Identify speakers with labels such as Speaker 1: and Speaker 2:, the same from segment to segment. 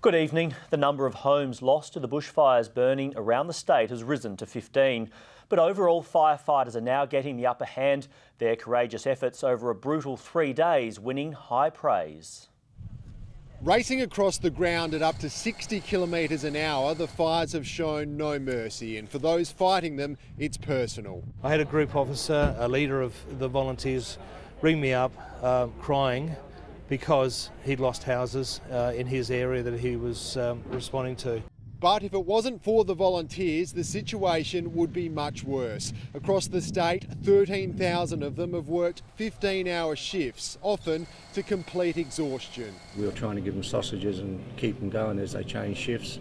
Speaker 1: Good evening. The number of homes lost to the bushfires burning around the state has risen to 15. But overall, firefighters are now getting the upper hand. Their courageous efforts over a brutal 3 days winning high praise.
Speaker 2: Racing across the ground at up to 60 kilometres an hour, the fires have shown no mercy, and for those fighting them, it's personal.
Speaker 3: I had a group officer, a leader of the volunteers, ring me up crying because he'd lost houses in his area that he was responding to.
Speaker 2: But if it wasn't for the volunteers, the situation would be much worse. Across the state, 13,000 of them have worked 15-hour shifts, often to complete exhaustion.
Speaker 4: We were trying to give them sausages and keep them going as they changed shifts,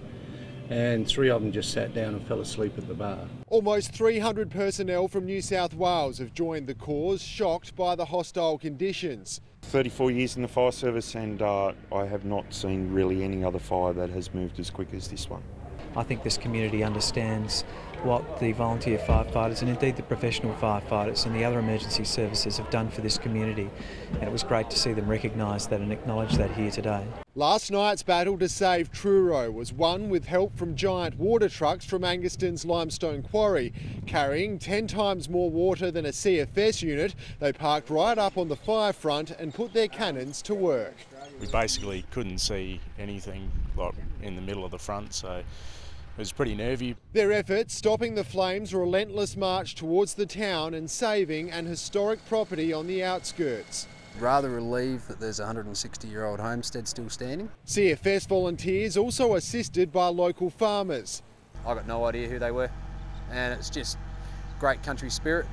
Speaker 4: and 3 of them just sat down and fell asleep at the bar.
Speaker 2: Almost 300 personnel from New South Wales have joined the cause, shocked by the hostile conditions.
Speaker 5: 34 years in the fire service, and I have not seen really any other fire that has moved as quick as this one.
Speaker 6: I think this community understands what the volunteer firefighters and indeed the professional firefighters and the other emergency services have done for this community, and it was great to see them recognise that and acknowledge that here today.
Speaker 2: Last night's battle to save Truro was won with help from giant water trucks from Anguston's limestone quarry. Carrying 10 times more water than a CFS unit, they parked right up on the fire front and put their cannons to work.
Speaker 7: We basically couldn't see anything like in the middle of the front, so it was pretty nervy.
Speaker 2: Their efforts stopping the flames' relentless march towards the town and saving an historic property on the outskirts.
Speaker 8: Rather relieved that there's a 160-year-old homestead still standing.
Speaker 2: CFS volunteers also assisted by local farmers.
Speaker 8: I got no idea who they were, and it's just great country spirit.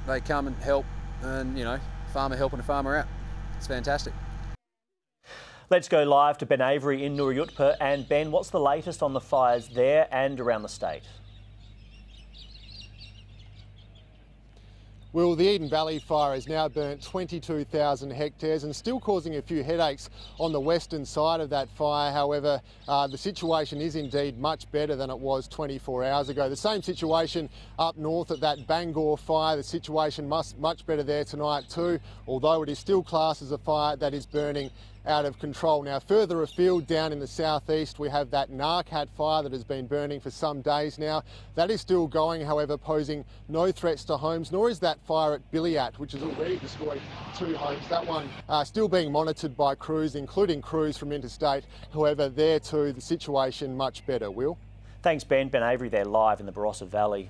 Speaker 8: They come and help, and farmer helping a farmer out. It's fantastic.
Speaker 1: Let's go live to Ben Avery in Nurayutpa. And Ben, what's the latest on the fires there and around the state?
Speaker 2: Well, the Eden Valley fire has now burnt 22,000 hectares and still causing a few headaches on the western side of that fire. However, the situation is indeed much better than it was 24 hours ago. The same situation up north at that Bangor fire. The situation much better there tonight too, although it is still classed as a fire that is burning out of control. Now, further afield down in the southeast, we have that Narcat fire that has been burning for some days now. That is still going, however, posing no threats to homes, nor is that fire at Billiat, which has already destroyed 2 homes. That one still being monitored by crews, including crews from Interstate. However, there too, the situation much better. Will?
Speaker 1: Thanks, Ben. Ben Avery there live in the Barossa Valley.